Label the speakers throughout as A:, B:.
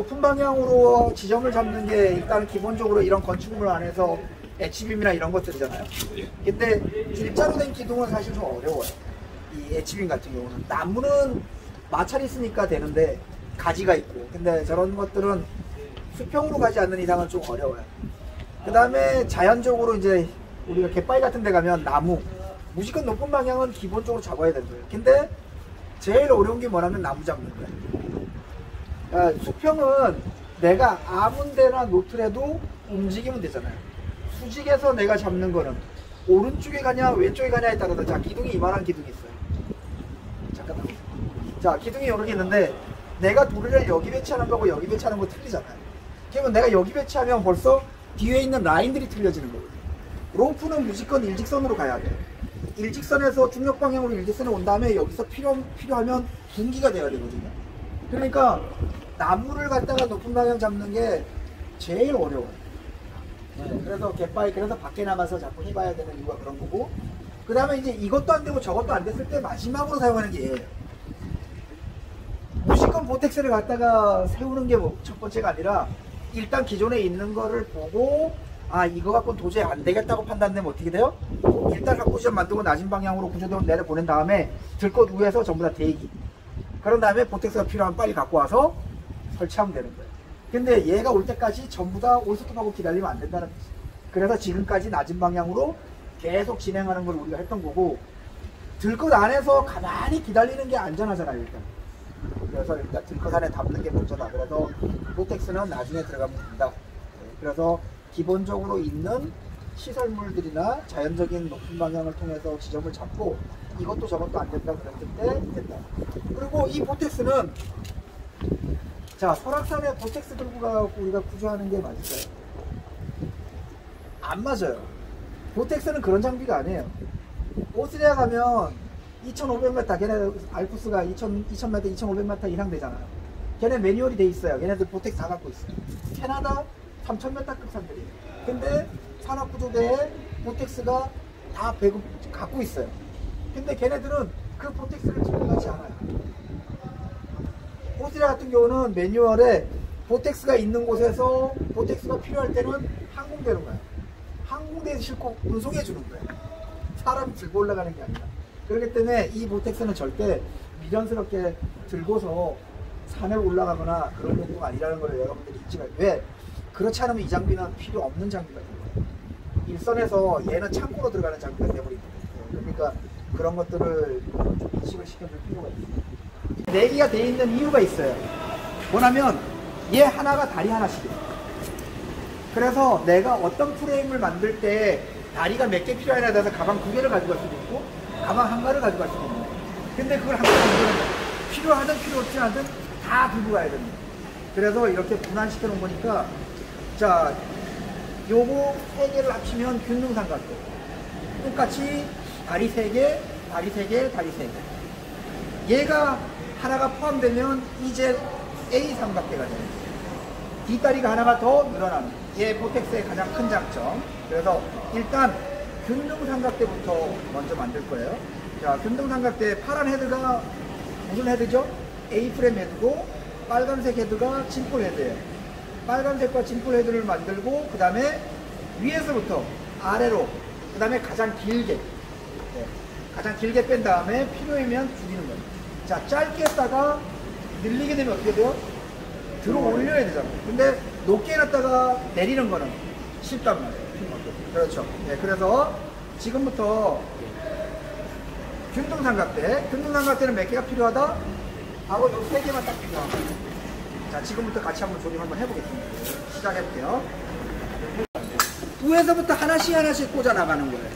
A: 높은 방향으로 지점을 잡는 게 일단 기본적으로 이런 건축물 안에서 H빔이나 이런 것들이잖아요. 근데 일자로 된 기둥은 사실 좀 어려워요. 이 H빔 같은 경우는 나무는 마찰이 있으니까 되는데 가지가 있고, 근데 저런 것들은 수평으로 가지 않는 이상은 좀 어려워요. 그 다음에 자연적으로 이제 우리가 갯바위 같은 데 가면 나무 무조건 높은 방향은 기본적으로 잡아야 되는 거예요. 근데 제일 어려운 게 뭐냐면 나무 잡는 거예요. 그러니까 수평은 내가 아무 데나 놓더라도 움직이면 되잖아요. 수직에서 내가 잡는 거는 오른쪽에 가냐 왼쪽에 가냐에 따라서, 자, 기둥이 이만한 기둥이 있어요. 잠깐만. 자, 기둥이 이렇게 있는데 내가 도리를 여기 배치하는 거고 여기 배치하는 거 틀리잖아요. 그러면 내가 여기 배치하면 벌써 뒤에 있는 라인들이 틀려지는 거거든요. 로프는 무조건 일직선으로 가야 돼요. 일직선에서 중력 방향으로 일직선에 온 다음에 여기서 필요하면 분기가 돼야 되거든요. 그러니까 나무를 갖다가 높은 방향 잡는 게 제일 어려워요. 네, 그래서 갯바위, 그래서 밖에 나가서 자꾸 해봐야 되는 이유가 그런 거고, 그 다음에 이제 이것도 안 되고 저것도 안 됐을 때 마지막으로 사용하는 게 얘예요. 무조건 보텍스를 갖다가 세우는 게 뭐 첫 번째가 아니라 일단 기존에 있는 거를 보고, 아, 이거 갖고는 도저히 안 되겠다고 판단되면 어떻게 돼요? 일단 구조점 만들고 낮은 방향으로 구조대로 내려보낸 다음에 들꽃 위에서 전부 다 대기. 그런 다음에 보텍스가 필요하면 빨리 갖고 와서 설치하면 되는 거예요. 근데 얘가 올 때까지 전부 다 올스톱하고 기다리면 안 된다는 거지. 그래서 지금까지 낮은 방향으로 계속 진행하는 걸 우리가 했던 거고, 들꽃 안에서 가만히 기다리는 게 안전하잖아요, 일단. 그래서 일단 들꽃 안에 담는 게 먼저다. 그래서 보텍스는 나중에 들어가면 된다. 그래서 기본적으로 있는 시설물들이나 자연적인 높은 방향을 통해서 지점을 잡고, 이것도 저것도 안 된다 그랬을 때 된다. 그리고 이 보텍스는, 자, 설악산에 보텍스 들고 가고 우리가 구조하는 게 맞을까요? 안 맞아요. 보텍스는 그런 장비가 아니에요. 오스트리아 가면 2500m, 걔네 알프스가 2000m, 2500m 이상 되잖아요. 걔네 매뉴얼이 돼 있어요. 걔네들 보텍스 다 갖고 있어요. 캐나다 3000m급 산들이에요. 근데 산업구조대에 보텍스가 다 갖고 있어요. 근데 걔네들은 그 보텍스를 적용하지 않아요. 오스트리아 같은 경우는 매뉴얼에 보텍스가 있는 곳에서 보텍스가 필요할 때는 항공대로 가요. 항공대에서 싣고 운송해 주는 거예요. 사람이 들고 올라가는 게 아니라. 그렇기 때문에 이 보텍스는 절대 미련스럽게 들고서 산을 올라가거나 그런 용도가 아니라는 걸 여러분들이 잊지 말고. 왜? 그렇지 않으면 이 장비는 필요 없는 장비가 되는 거예요. 일선에서 얘는 창고로 들어가는 장비가 되어버립니다. 그러니까 그런 것들을 좀 인식을 시켜줄 필요가 있어요. 내기가 돼 있는 이유가 있어요. 뭐냐면 얘 하나가 다리 하나씩이에요. 그래서 내가 어떤 프레임을 만들 때 다리가 몇 개 필요하냐에 따라서 가방 2개를 가지고 갈 수도 있고 가방 1가를 가지고 갈 수도 있는 거예요. 근데 그걸 항상 만드는 거예요. 필요하든 필요 없지 않든 다 들고 가야 됩니다. 그래서 이렇게 분할시켜 놓은 거니까, 자, 요거 3개를 합치면 균등삼각대. 똑같이 다리 3개, 다리 3개, 다리 3개. 얘가 하나가 포함되면 이제 A 삼각대가 돼요. 뒷다리가 하나가 더 늘어나는, 얘 보텍스의 가장 큰 장점. 그래서 일단 균등삼각대부터 먼저 만들 거예요. 자, 균등삼각대 파란 헤드가 무슨 헤드죠? A프레임 헤드고, 빨간색 헤드가 짐볼 헤드예요. 빨간색과 짐볼 헤드를 만들고, 그 다음에 위에서부터 아래로, 그 다음에 가장 길게, 네, 가장 길게 뺀 다음에 필요하면 줄이는 거예요. 자, 짧게 했다가 늘리게 되면 어떻게 돼요? 들어 올려야 되잖아요. 근데 높게 해놨다가 내리는 거는 쉽단 말이에요. 그렇죠. 네, 그래서 지금부터 균등삼각대는 몇 개가 필요하다? 하고 요 3개만 딱 필요합니다. 자, 지금부터 같이 한번 조립 한번 해보겠습니다. 시작해볼게요. 위에서부터 하나씩 꽂아 나가는 거예요.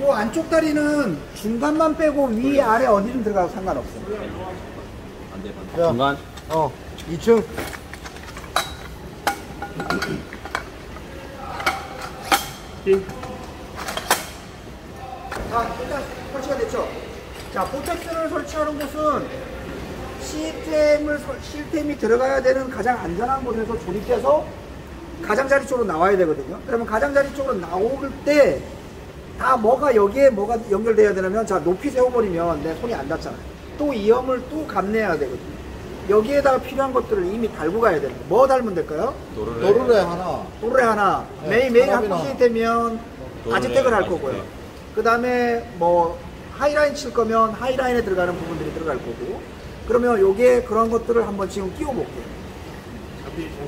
A: 요 안쪽 다리는 중간만 빼고 위, 아래 어디든 들어가도 상관없어요.
B: 중간?
A: 2층. 자, 일단 설치가 됐죠? 자, 보텍스를 설치하는 곳은 시스템이 들어가야 되는 가장 안전한 곳에서 조립해서 가장자리 쪽으로 나와야 되거든요. 그러면 가장자리 쪽으로 나올 때 다 뭐가 여기에 뭐가 연결돼야 되냐면, 자, 높이 세워버리면 내 손이 안 닿잖아요. 또 이 염을 또 감내해야 되거든요. 여기에다가 필요한 것들을 이미 달고 가야 되는 거예요. 뭐 달면 될까요?
B: 도르래 하나.
A: 도르래 하나.
B: 네,
A: 메인
B: 사람이나.
A: 학부시 되면 아즈텍을 할 거고요. 그 다음에 뭐 하이라인 칠 거면 하이라인에 들어가는 부분들이 들어갈 거고. 그러면 요게 그런 것들을 한번 지금 끼워 볼게요.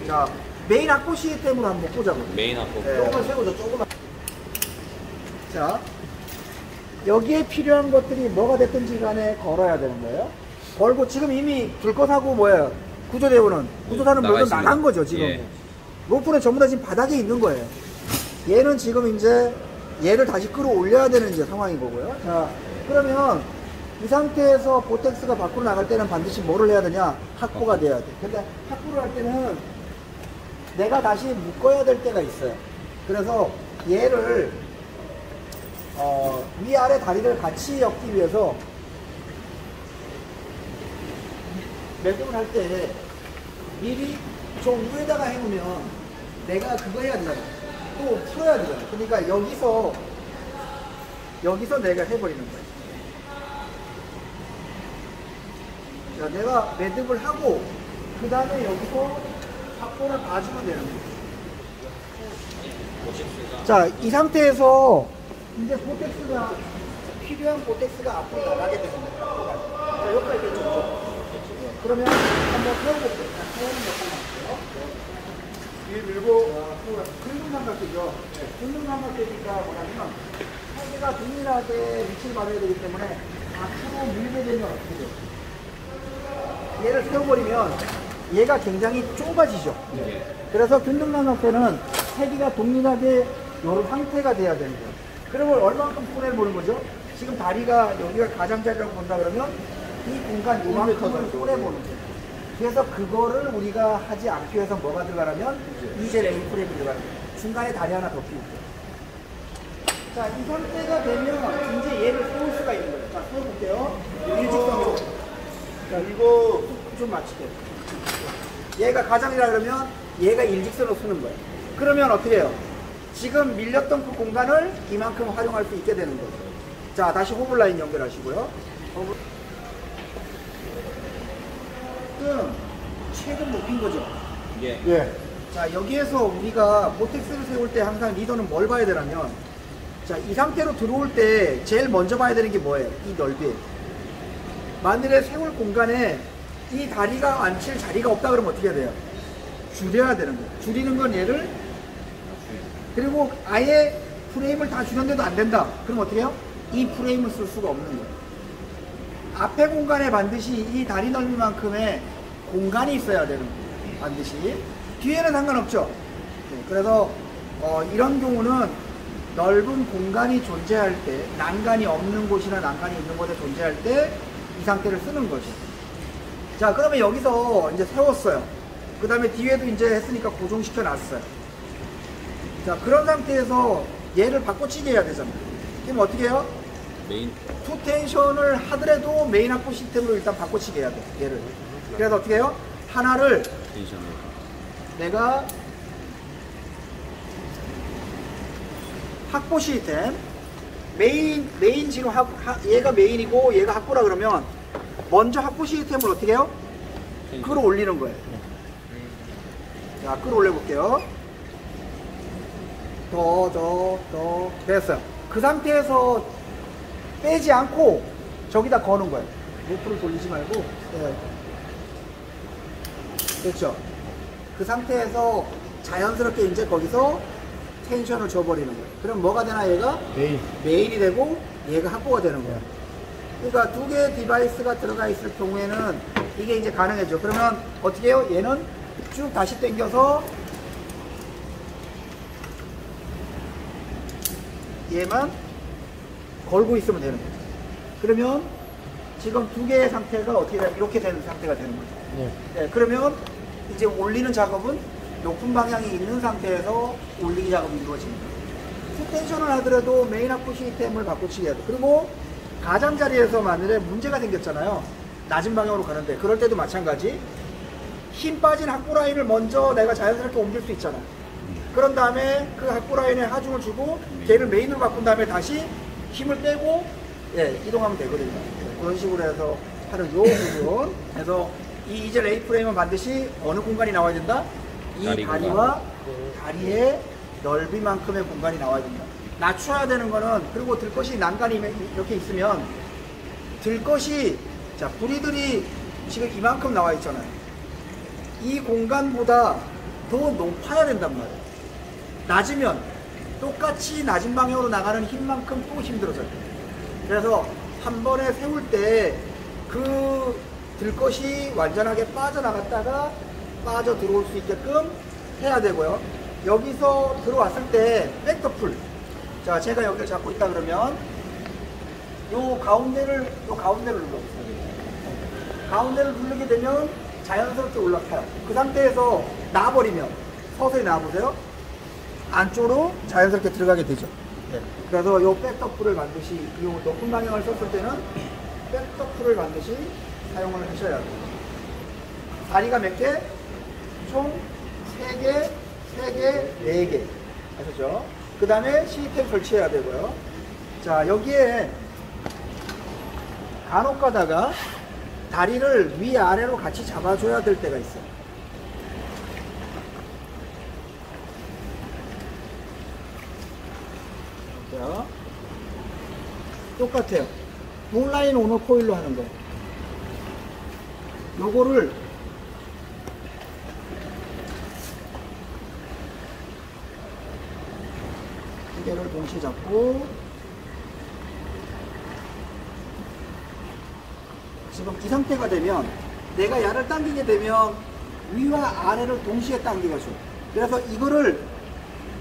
A: 자, 메인 학부 시스템으로 한번 보자고요.
C: 메인 학부.
A: 네.
B: 조금만 세우자, 조금만.
A: 자, 여기에 필요한 것들이 뭐가 됐든지 간에 걸어야 되는 거예요. 걸고 지금 이미 불꽃하고 뭐예요? 구조대원은 구조사는
C: 나가
A: 물론
C: 있습니다.
A: 나간 거죠 지금.
C: 예.
A: 로프는 전부 다 지금 바닥에 있는 거예요. 얘는 지금 이제 얘를 다시 끌어올려야 되는 이제 상황인 거고요. 자, 그러면 이 상태에서 보텍스가 밖으로 나갈 때는 반드시 뭐를 해야 되냐? 확보가 돼야 돼. 근데 확보를 할 때는 내가 다시 묶어야 될 때가 있어요. 그래서 얘를 위아래 다리를 같이 엮기 위해서 매듭을 할 때 미리 저 위에다가 해놓으면 내가 그거 해야 되잖아. 또 풀어야 되잖아. 그러니까 여기서 내가 해버리는 거야. 자, 내가 매듭을 하고 그 다음에 여기서 확보를 봐주면 되는 거야. 자, 이 상태에서 이제 보텍스가 필요한 보텍스가 앞으로 나가게 되는 거야. 자, 여기까지 됐죠. 그러면 한번 세워볼게요. 세우는 것도 나왔고요.
B: 뒤에 밀고.
A: 균등삼각대죠. 균등삼각대니까 뭐냐면 세개가 동일하게 위치를 받아야 되기 때문에 앞으로 밀게 되면 어떻게 돼요? 얘를 세워버리면 얘가 굉장히 좁아지죠. 그래서 균등삼각대는 세 개가 동일하게 이런 상태가 돼야 되는 거예요. 그러면 얼마만큼 손해를 보는 거죠? 지금 다리가 여기가 가장자리라고 본다 그러면 이 공간 요만큼을 손해보는 거예요. 그래서 그거를 우리가 하지 않기 위해서 뭐가 들어가냐면 이젤 A프레임이 들어가는 거예요. 중간에 다리 하나 더 끼우고. 자, 이 상태가 되면 이제 얘를 세울 수가 있는 거예요. 자, 세워볼게요. 일직선으로. 자, 이거 좀 맞출게요. 얘가 가장이라 그러면 얘가 일직선으로 쓰는 거예요. 그러면 어떻게 해요? 지금 밀렸던 그 공간을 이만큼 활용할 수 있게 되는 거죠. 자, 다시 호불 라인 연결하시고요. 최근 높인 거죠.
C: 예.
B: 예.
A: 자, 여기에서 우리가 보텍스를 세울 때 항상 리더는 뭘 봐야 되냐면, 자, 이 상태로 들어올 때 제일 먼저 봐야 되는 게 뭐예요? 이 넓이. 만일에 세울 공간에 이 다리가 앉힐 자리가 없다 그러면 어떻게 해야 돼요? 줄여야 되는 거예요. 줄이는 건 얘를, 그리고 아예 프레임을 다 줄였는데도 안 된다. 그럼 어떻게 해요? 이 프레임을 쓸 수가 없는 거예요. 앞에 공간에 반드시 이 다리 넓이만큼의 공간이 있어야 되는 거예요. 반드시. 뒤에는 상관없죠. 네, 그래서 이런 경우는 넓은 공간이 존재할 때, 난간이 없는 곳이나 난간이 있는 곳에 존재할 때 이 상태를 쓰는 거죠. 자, 그러면 여기서 이제 세웠어요. 그 다음에 뒤에도 이제 했으니까 고정시켜 놨어요. 자, 그런 상태에서 얘를 바꿔치기 해야 되잖아요. 그럼 어떻게 해요?
C: 메인.
A: 투 텐션을 하더라도 메인 확보 시스템으로 일단 바꿔치기 해야 돼. 얘를. 그래서 어떻게 해요? 하나를
C: 텐션으로.
A: 내가 확보 시스템 메인 지금 얘가 메인이고 얘가 확보라 그러면 먼저 확보 시스템을 어떻게 해요? 끌어올리는 거예요. 자, 끌어올려 볼게요. 더 됐어요. 그 상태에서 빼지 않고 저기다 거는 거예요. 로프를 돌리지 말고. 네. 됐죠? 그 상태에서 자연스럽게 이제 거기서 텐션을 줘버리는 거예요. 그럼 뭐가 되나 얘가? 메인이 되고 얘가 확보가 되는 거예요. 그러니까 두 개의 디바이스가 들어가 있을 경우에는 이게 이제 가능해져. 그러면 어떻게 해요? 얘는 쭉 다시 당겨서 얘만 걸고 있으면 되는 거죠. 그러면 지금 두 개의 상태가 어떻게 되면 이렇게 되는 상태가 되는 거죠. 네, 그러면 이제 올리는 작업은 높은 방향이 있는 상태에서 올리기 작업이 이루어집니다. 텐션을 하더라도 메인 확보 시스템을 바꿔치기 해야 돼. 그리고 가장자리에서 만일에 문제가 생겼잖아요. 낮은 방향으로 가는데 그럴 때도 마찬가지. 힘 빠진 확보 라인을 먼저 내가 자연스럽게 옮길 수 있잖아. 그런 다음에 그 학부 라인에 하중을 주고 걔를 메인으로 바꾼 다음에 다시 힘을 빼고 예, 이동하면 되거든요. 그런 식으로 해서 하는 요 부분. 그래서 이 이젤 A 프레임은 반드시 어느 공간이 나와야 된다? 이 다리와 다리의 넓이만큼의 공간이 나와야 된다. 낮춰야 되는 거는, 그리고 들것이 난간이 이렇게 있으면 들것이, 자, 부리들이 지금 이만큼 나와 있잖아요. 이 공간보다 더 높아야 된단 말이에요. 낮으면 똑같이 낮은 방향으로 나가는 힘만큼 또 힘들어져요. 그래서 한 번에 세울 때 그 들것이 완전하게 빠져나갔다가 빠져 들어올 수 있게끔 해야 되고요. 여기서 들어왔을 때 백더풀. 자, 제가 여기를 잡고 있다 그러면 요 가운데를 눌러보세요. 가운데를 누르게 되면 자연스럽게 올라타요. 그 상태에서 놔버리면, 서서히 놔보세요. 안쪽으로 자연스럽게 들어가게 되죠. 네. 그래서 요 백더풀을 반드시, 요 높은 방향을 썼을 때는 백더풀을 반드시 사용을 하셔야 돼요. 다리가 몇 개? 총 3개, 3개, 4개. 아셨죠? 그 다음에 시스템 설치해야 되고요. 자, 여기에 간혹 가다가 다리를 위아래로 같이 잡아줘야 될 때가 있어요. 자, 똑같아요. 온라인 오너 코일로 하는 거예요. 요거를 두 개를 동시에 잡고, 지금 이 상태가 되면 내가 야를 당기게 되면 위와 아래를 동시에 당기가 줘. 그래서 이거를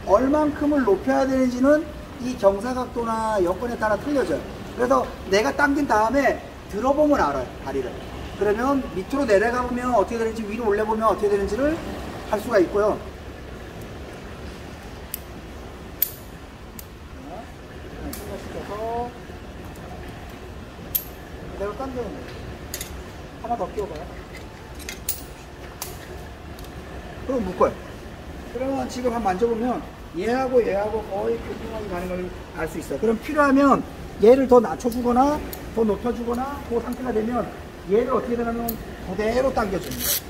A: 얼만큼을 높여야 되는지는 이 경사각도나 여건에 따라 틀려져요. 그래서 내가 당긴 다음에 들어보면 알아요, 다리를. 그러면 밑으로 내려가보면 어떻게 되는지, 위로 올려보면 어떻게 되는지를 할 수가 있고요. 생각시켜서 그대로 당겨요. 하나 더 끼워봐요. 그럼 묶어요. 그러면 지금 한번 만져보면 얘하고 거의 교통하게 가는 걸 알 수 있어요. 그럼 필요하면 얘를 더 낮춰주거나 더 높여주거나 그 상태가 되면 얘를 어떻게 되냐면 그대로 당겨줍니다.